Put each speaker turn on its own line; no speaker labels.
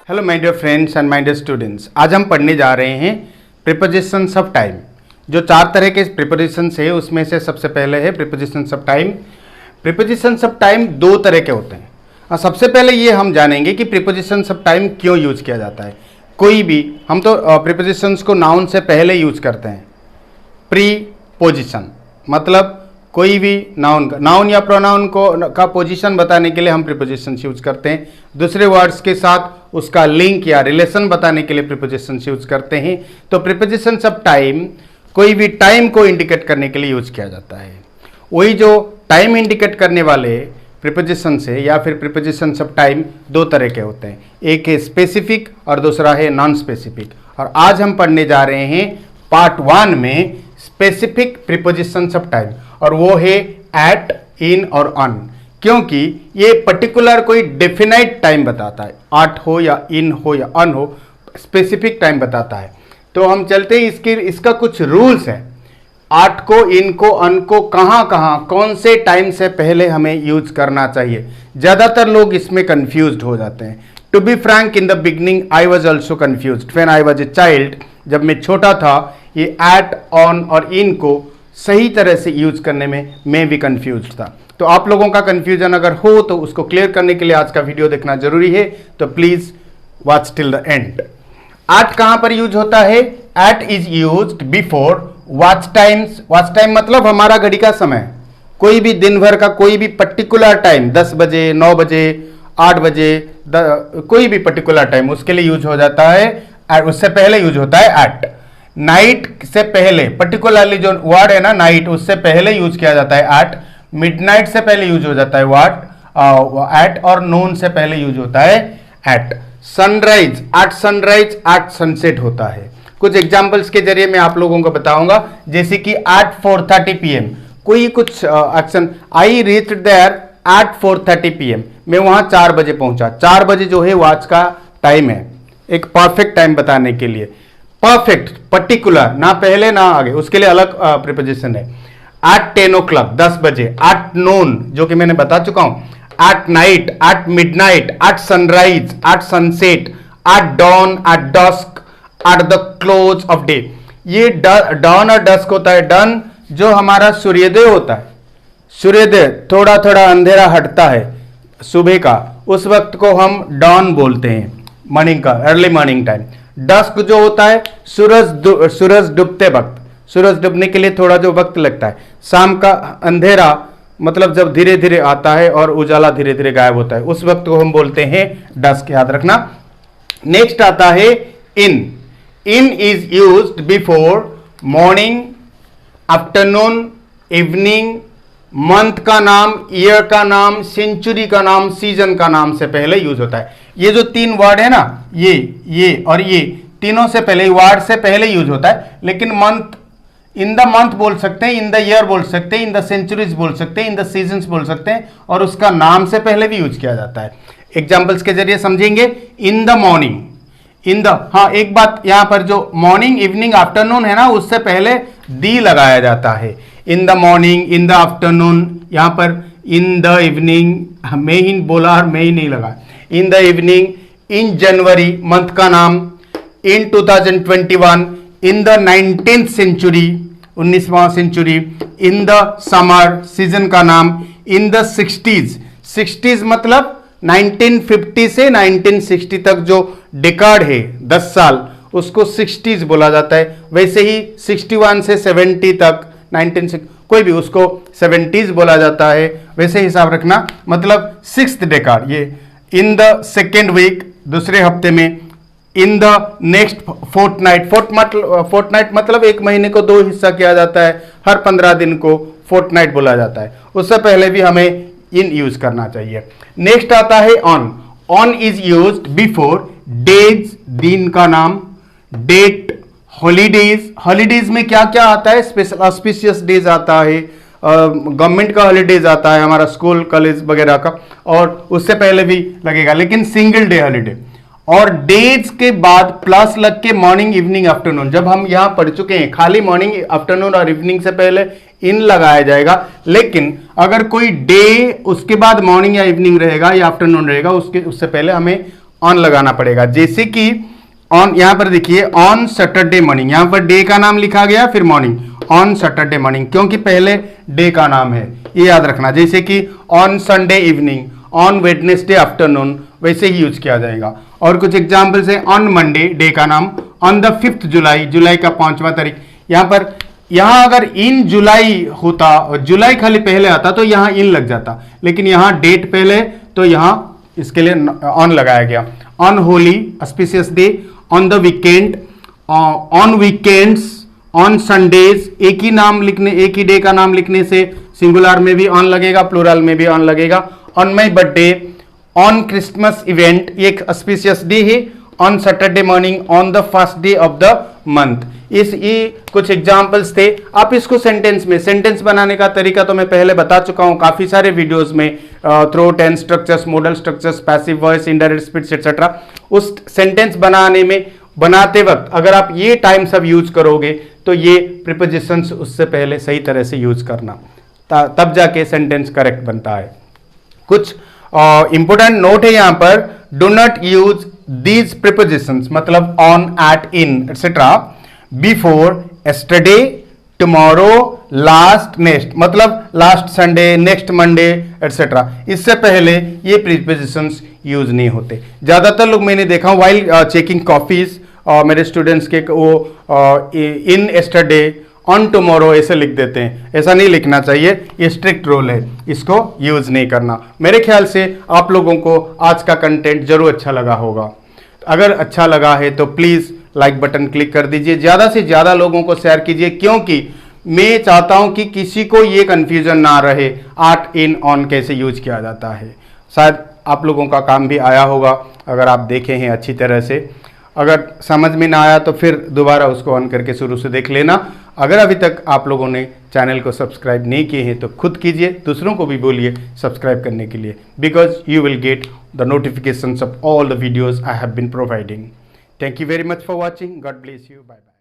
Hello my dear friends and my dear students, आज हम पढ़ने जा रहे हैं प्रीपोजिशंस ऑफ टाइम। जो 4 तरह के प्रीपोजिशंस है उसमें से सबसे पहले है prepositions of time. Prepositions of time 2 तरह के होते हैं। और सबसे पहले ये हम जानेंगे कि प्रीपोजिशंस ऑफ टाइम क्यों यूज किया जाता है। कोई भी हम तो प्रीपोजिशंस को नाउन से पहले यूज करते हैं। प्रीपोजिशन मतलब कोई भी नाउन या प्रोनाउन को का पोजीशन बताने के लिए हम प्रीपोजिशंस यूज करते हैं। दूसरे वर्ड्स के साथ उसका लिंक या रिलेशन बताने के लिए प्रीपोजिशंस यूज करते हैं। तो प्रीपोजिशंस ऑफ टाइम कोई भी टाइम को इंडिकेट करने के लिए यूज किया जाता है। वही जो टाइम इंडिकेट करने वाले प्रीपोजिशंस है या फिर प्रीपोजिशंस ऑफ टाइम 2 तरह के होते हैं। एक है स्पेसिफिक और दूसरा है नॉन स्पेसिफिक। और आज हम पढ़ने जा रहे हैं पार्ट 1 में स्पेसिफिक प्रीपोजिशंस ऑफ टाइम, और वो है एट, इन और ऑन। क्योंकि ये पर्टिकुलर कोई डेफिनाइट टाइम बताता है, एट हो या इन हो या ऑन हो, स्पेसिफिक टाइम बताता है। तो हम चलते हैं, इसका कुछ रूल्स है। एट को, इन को, ऑन को कहाँ कौन से टाइम से पहले हमें यूज करना चाहिए। ज़्यादातर लोग इसमें कंफ्यूज्ड हो जाते हैं। To be frank, in the beginning I was also confused when I was a child. जब मैं छोटा था ये एट, ऑन और इन को सही तरह से यूज करने में मैं भी कंफ्यूज था। तो आप लोगों का कंफ्यूजन अगर हो तो उसको क्लियर करने के लिए आज का वीडियो देखना जरूरी है। तो please watch till the end. At कहां पर यूज होता है? At is used before watch times. Watch time मतलब हमारा घड़ी का समय। कोई भी दिन भर का कोई भी पर्टिकुलर टाइम, 10 बजे, 9 बजे, 8 बजे, कोई भी पर्टिकुलर टाइम उसके लिए यूज हो जाता है। उससे पहले यूज होता है एट। नाइट से पहले, पर्टिकुलरली जो वर्ड है ना नाइट, उससे पहले यूज किया जाता है एट। मिडनाइट से पहले यूज हो जाता है एट, और नून से पहले यूज होता है at. Sunrise, at sunrise, at sunset होता है। कुछ एग्जांपल्स के जरिए मैं आप लोगों को बताऊंगा, जैसे कि एट 4:30 PM कोई कुछ action. I reached there at 4:30 PM, मैं वहां 4 बजे पहुंचा। 4 बजे जो है वॉच का टाइम है, एक परफेक्ट टाइम बताने के लिए। परफेक्ट, पर्टिकुलर, ना पहले ना आगे, उसके लिए अलग प्रीपोजिशन है। एट 10 o'clock 10 बजे। एट नून जो कि मैंने बता चुका हूं। At night, at midnight, at sunrise, at sunset, at dawn, at dusk, at the close of day. ये डॉन और डस्क होता है। डन जो हमारा सूर्योदय होता है, सूर्योदय थोड़ा थोड़ा अंधेरा हटता है सुबह का, उस वक्त को हम डॉन बोलते हैं, मॉर्निंग का, अर्ली मॉर्निंग टाइम। डस्क जो होता है सूरज डूबते वक्त, सूरज डूबने के लिए थोड़ा जो वक्त लगता है। शाम का अंधेरा मतलब जब धीरे धीरे आता है और उजाला धीरे धीरे गायब होता है, उस वक्त को हम बोलते हैं डस्क, याद रखना। नेक्स्ट आता है in. In is used before morning, afternoon, evening, month का नाम, ईयर का नाम, सेंचुरी का नाम, सीजन का नाम से पहले यूज होता है। ये जो 3 वर्ड है ना, ये और ये तीनों से पहले, वर्ड से पहले यूज होता है। लेकिन मंथ, इन द मंथ बोल सकते हैं, इन द ईयर बोल सकते हैं, इन द सेंचुरीज बोल सकते हैं, इन द सीजन्स बोल सकते हैं, और उसका नाम से पहले भी यूज किया जाता है। एग्जाम्पल्स के जरिए समझेंगे। In the morning, in the, हाँ एक बात यहां पर, जो मॉर्निंग, इवनिंग, आफ्टरनून है ना, उससे पहले दी लगाया जाता है। In the morning, in the afternoon, यहां पर इन द इवनिंग मैं ही बोला और मैं ही नहीं लगा। In the evening, in January month का नाम, in 2021, in the 19th century 19वां century, in the summer season का नाम, इन द 60s मतलब 1950 से 1960 तक जो डिकाड है 10 साल, उसको 60s बोला जाता है। वैसे ही 61 से 70 तक 1960 कोई भी, उसको 70s बोला जाता है। वैसे हिसाब रखना, मतलब 6th डेकाड। ये इन द 2nd वीक, दूसरे हफ्ते में। In the next fortnight, fortnight मतलब 1 महीने को 2 हिस्सा किया जाता है, हर 15 दिन को फोर्टनाइट बोला जाता है। उससे पहले भी हमें इन यूज करना चाहिए। नेक्स्ट आता है on. On is used before days, दिन का नाम, डेट, हॉलीडेज। हॉलीडेज में क्या क्या आता है? स्पेशल ऑस्पिशियस डेज आता है, गवर्नमेंट का हॉलीडेज आता है, हमारा स्कूल कॉलेज वगैरह का, और उससे पहले भी लगेगा, लेकिन सिंगल डे हॉलीडे। और डेज के बाद प्लस लग के मॉर्निंग, इवनिंग, आफ्टरनून। जब हम यहां पढ़ चुके हैं, खाली मॉर्निंग, आफ्टरनून और इवनिंग से पहले इन लगाया जाएगा। लेकिन अगर कोई डे उसके बाद मॉर्निंग या इवनिंग रहेगा या आफ्टरनून रहेगा, उससे पहले हमें ऑन लगाना पड़ेगा। जैसे कि ऑन, यहां पर देखिए ऑन सैटरडे मॉर्निंग, यहां पर डे का नाम लिखा गया फिर मॉर्निंग, ऑन सैटरडे मॉर्निंग, क्योंकि पहले डे का नाम है, ये याद रखना। जैसे कि on Sunday evening, on Wednesday afternoon, वैसे ही यूज किया जाएगा। और कुछ एग्जाम्पल्स है, ऑन मंडे डे का नाम, ऑन द 5th जुलाई, जुलाई का 5वां तारीख। यहां पर, यहां अगर इन जुलाई होता और जुलाई खाली पहले आता तो यहां इन लग जाता, लेकिन यहां डेट पहले तो यहां इसके लिए ऑन लगाया गया। On Holi auspicious day, on the weekend, on weekends, on Sundays, एक ही नाम लिखने, एक ही डे का नाम लिखने से सिंगुलर में भी ऑन लगेगा, प्लूरल में भी ऑन लगेगा। On my birthday, on Christmas event, एक ऑस्पिशियस डे है, on Saturday morning, on the first day of the month. ये कुछ एग्जाम्पल्स थे। आप इसको सेंटेंस में, सेंटेंस बनाने का तरीका तो मैं पहले बता चुका हूं काफी सारे वीडियोस में, through tense structures, modal structures, passive voice, indirect speech etcetera. उस सेंटेंस बनाने में, बनाते वक्त अगर आप ये टाइम सब यूज करोगे तो ये प्रीपोजिशंस उससे पहले सही तरह से यूज करना, तब जाके सेंटेंस करेक्ट बनता है। कुछ इंपोर्टेंट नोट है यहां पर, do not use these prepositions, मतलब on, at, in etcetera before, yesterday, tomorrow, last, next, मतलब last Sunday, next Monday etcetera. इससे पहले ये प्रीपोजिशंस यूज नहीं होते। ज्यादातर लोग मैंने देखा वाइल चेकिंग कॉपीज, मेरे स्टूडेंट्स के, वो इन एस्टरडे, ऑन टुमारो ऐसे लिख देते हैं। ऐसा नहीं लिखना चाहिए, ये स्ट्रिक्ट रूल है, इसको यूज नहीं करना। मेरे ख्याल से आप लोगों को आज का कंटेंट जरूर अच्छा लगा होगा। अगर अच्छा लगा है तो प्लीज लाइक बटन क्लिक कर दीजिए, ज्यादा से ज्यादा लोगों को शेयर कीजिए, क्योंकि मैं चाहता हूं कि किसी को ये कंफ्यूजन ना रहे आर्ट इन ऑन कैसे यूज किया जाता है। शायद आप लोगों का काम भी आया होगा अगर आप देखे हैं अच्छी तरह से। अगर समझ में ना आया तो फिर दोबारा उसको ऑन करके शुरू से देख लेना। अगर अभी तक आप लोगों ने चैनल को सब्सक्राइब नहीं किए हैं तो खुद कीजिए, दूसरों को भी बोलिए सब्सक्राइब करने के लिए, because you will get the notifications of all the videos I have been providing. Thank you very much for watching. God bless you. Bye bye.